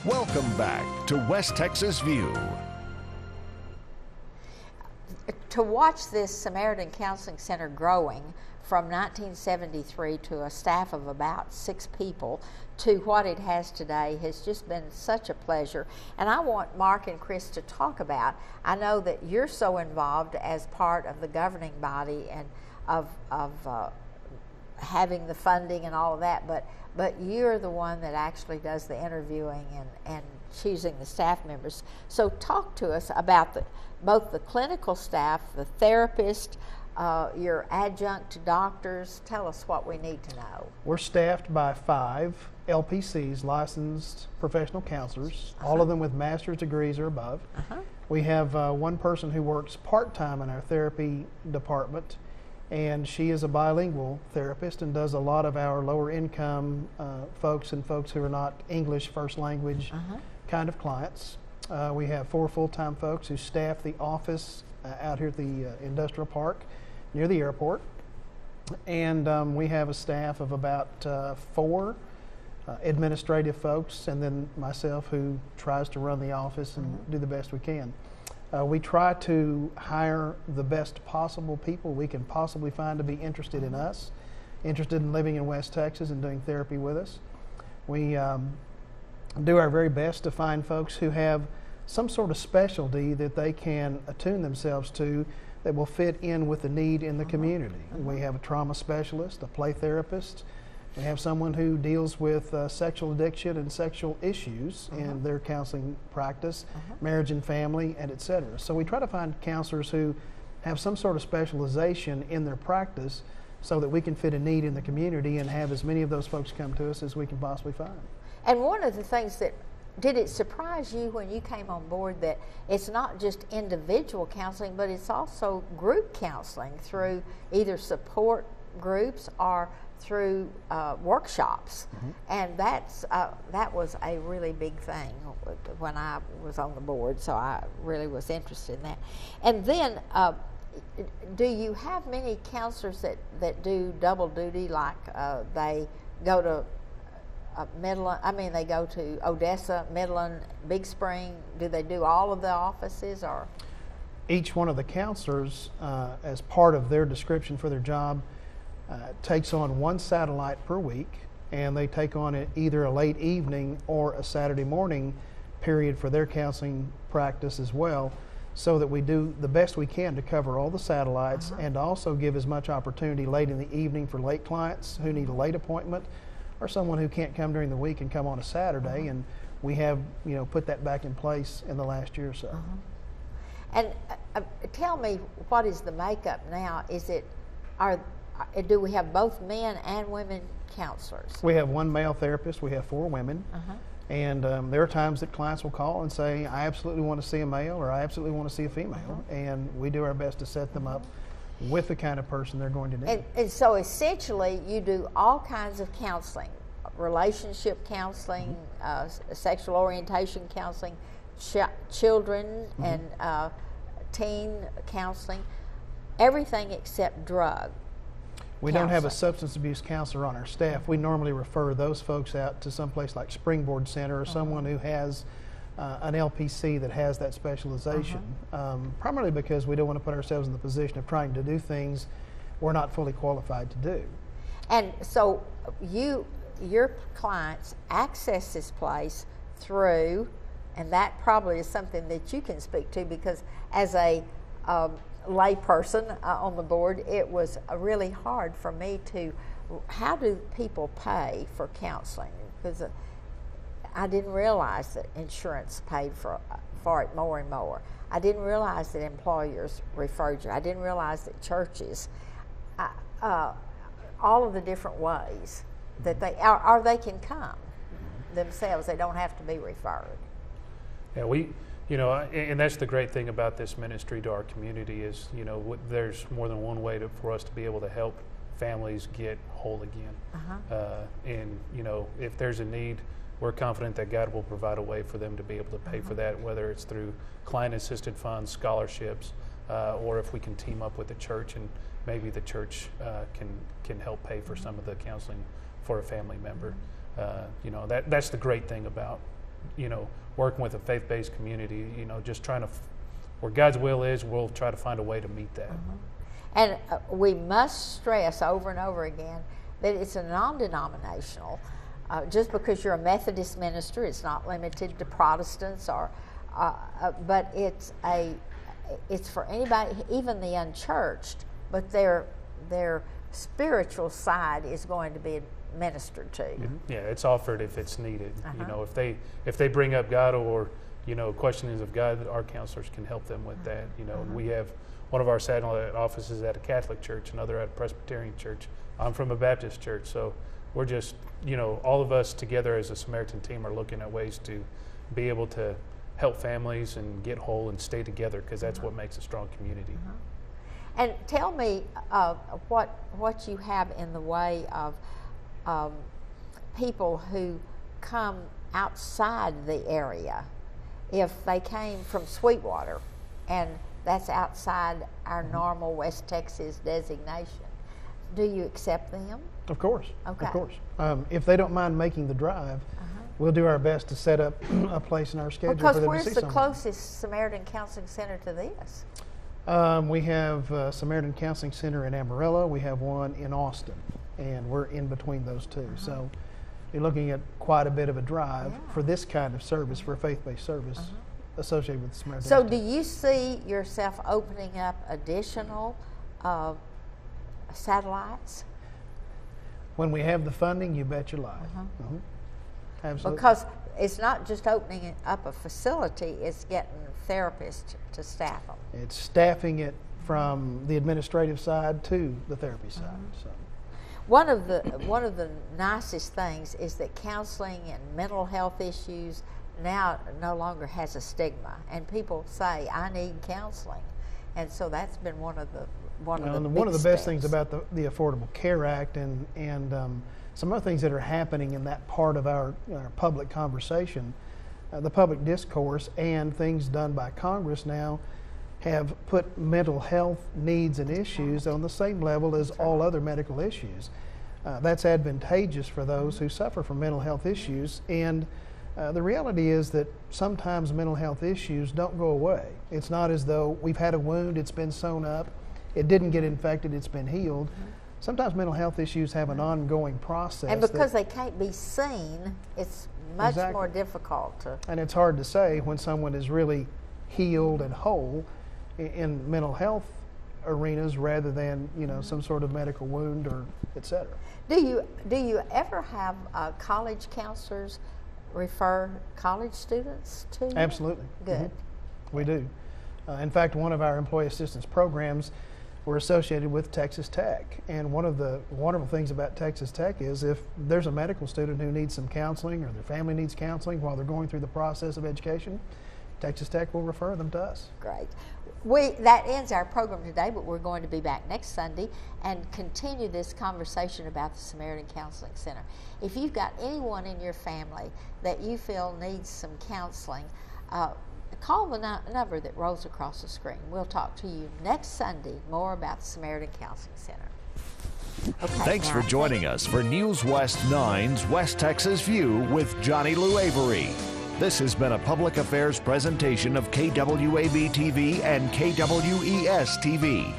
Welcome back to West Texas View. To watch this Samaritan Counseling Center growing from 1973 to a staff of about 6 people to what it has today has just been such a pleasure. And I want Mark and Chris to talk about, I know that you're so involved as part of the governing body and of having the funding and all of that, but you're the one that actually does the interviewing and choosing the staff members. So talk to us about both the clinical staff, the therapist, your adjunct doctors. Tell us what we need to know. We're staffed by 5 LPCs, licensed professional counselors, all of them with master's degrees or above. We have one person who works part-time in our therapy department, and she is a bilingual therapist and does a lot of our lower income folks and folks who are not English first language kind of clients. We have 4 full-time folks who staff the office out here at the industrial park near the airport. And we have a staff of about 4 administrative folks, and then myself, who tries to run the office and do the best we can. We try to hire the best possible people we can possibly find to be interested in us, interested in living in West Texas and doing therapy with us. We do our very best to find folks who have some sort of specialty that they can attune themselves to that will fit in with the need in the community. We have a trauma specialist, a play therapist. We have someone who deals with sexual addiction and sexual issues in their counseling practice, marriage and family, and et cetera. So we try to find counselors who have some sort of specialization in their practice so that we can fit a need in the community and have as many of those folks come to us as we can possibly find. And one of the things that, did it surprise you when you came on board that it's not just individual counseling, but it's also group counseling through either support groups or through workshops? And that was a really big thing when I was on the board, so I really was interested in that. And then do you have many counselors that do double duty, like they go to Midland, they go to Odessa, Midland, Big Spring? Do they do all of the offices, or? Each one of the counselors, as part of their description for their job, takes on 1 satellite per week, and they take on either a late evening or a Saturday morning period for their counseling practice as well, so that we do the best we can to cover all the satellites and also give as much opportunity late in the evening for late clients who need a late appointment, or someone who can't come during the week and come on a Saturday. And we have put that back in place in the last year or so. And tell me, what is the makeup now? Do we have both men and women counselors? We have 1 male therapist. We have 4 women. And there are times that clients will call and say, I absolutely want to see a male, or I absolutely want to see a female. And we do our best to set them up with the kind of person they're going to need. And so essentially you do all kinds of counseling, relationship counseling, sexual orientation counseling, children and teen counseling, everything except drug. We don't have a substance abuse counselor on our staff. We normally refer those folks out to some place like Springboard Center or someone who has an LPC that has that specialization, primarily because we don't want to put ourselves in the position of trying to do things we're not fully qualified to do. And so your clients access this place through, and that probably is something that you can speak to, because as a lay person on the board, it was really hard for me to, how do people pay for counseling? Because I didn't realize that insurance paid for it more and more. I didn't realize that employers referred you. I didn't realize that churches, all of the different ways that they can come themselves. They don't have to be referred. Yeah, and that's the great thing about this ministry to our community is, there's more than one way for us to be able to help families get whole again. And, if there's a need, we're confident that God will provide a way for them to be able to pay for that, whether it's through client-assisted funds, scholarships, or if we can team up with the church, and maybe the church can help pay for some of the counseling for a family member. That's the great thing about working with a faith-based community, just trying to, where God's will is, we'll try to find a way to meet that. And we must stress over and over again that it's a non-denominational. Just because you're a Methodist minister, it's not limited to Protestants, but it's for anybody, even the unchurched. But their spiritual side is going to be ministered to. Yeah, it's offered if it's needed. If they bring up God or questionings of God, our counselors can help them with that. And we have one of our satellite offices at a Catholic church, another at a Presbyterian church. I'm from a Baptist church, so we're just all of us together as a Samaritan team are looking at ways to be able to help families and get whole and stay together, because that's what makes a strong community. And tell me what you have in the way of people who come outside the area. If they came from Sweetwater, and that's outside our normal West Texas designation, do you accept them? Of course. Okay. Of course. If they don't mind making the drive, we'll do our best to set up a place in our schedule because for them where's to see the someone. closest Samaritan Counseling Center to this? We have Samaritan Counseling Center in Amarillo. We have one in Austin, and we're in between those two. So you're looking at quite a bit of a drive for this kind of service, for a faith-based service associated with the Samaritan. So do you see yourself opening up additional satellites? When we have the funding, you bet your life. Absolutely. Because it's not just opening up a facility, it's getting therapists to staff them. It's staffing it from the administrative side to the therapy side. So. One of the nicest things is that counseling and mental health issues now no longer has a stigma, and people say, I need counseling. And so that's been one of the best things about the Affordable Care Act and some other things that are happening in that part of our public conversation, the public discourse, and things done by Congress now have put mental health needs and issues on the same level as all other medical issues. That's advantageous for those who suffer from mental health issues, and the reality is that sometimes mental health issues don't go away. It's not as though we've had a wound, it's been sewn up, it didn't get infected, it's been healed. Sometimes mental health issues have an ongoing process. And because they can't be seen, it's much more difficult to... And it's hard to say when someone is really healed and whole in mental health arenas rather than, some sort of medical wound or et cetera. Do you ever have college counselors refer college students to you? Absolutely. Good. We do. In fact, one of our employee assistance programs, we're associated with Texas Tech, and one of the wonderful things about Texas Tech is if there's a medical student who needs some counseling or their family needs counseling while they're going through the process of education, Texas Tech will refer them to us. Great. That ends our program today, but we're going to be back next Sunday and continue this conversation about the Samaritan Counseling Center. If you've got anyone in your family that you feel needs some counseling, call the number that rolls across the screen. We'll talk to you next Sunday more about the Samaritan Counseling Center. Okay, Thanks for joining us for News West 9's West Texas View with Johnny Lou Avery. This has been a public affairs presentation of KWAB TV and KWES TV.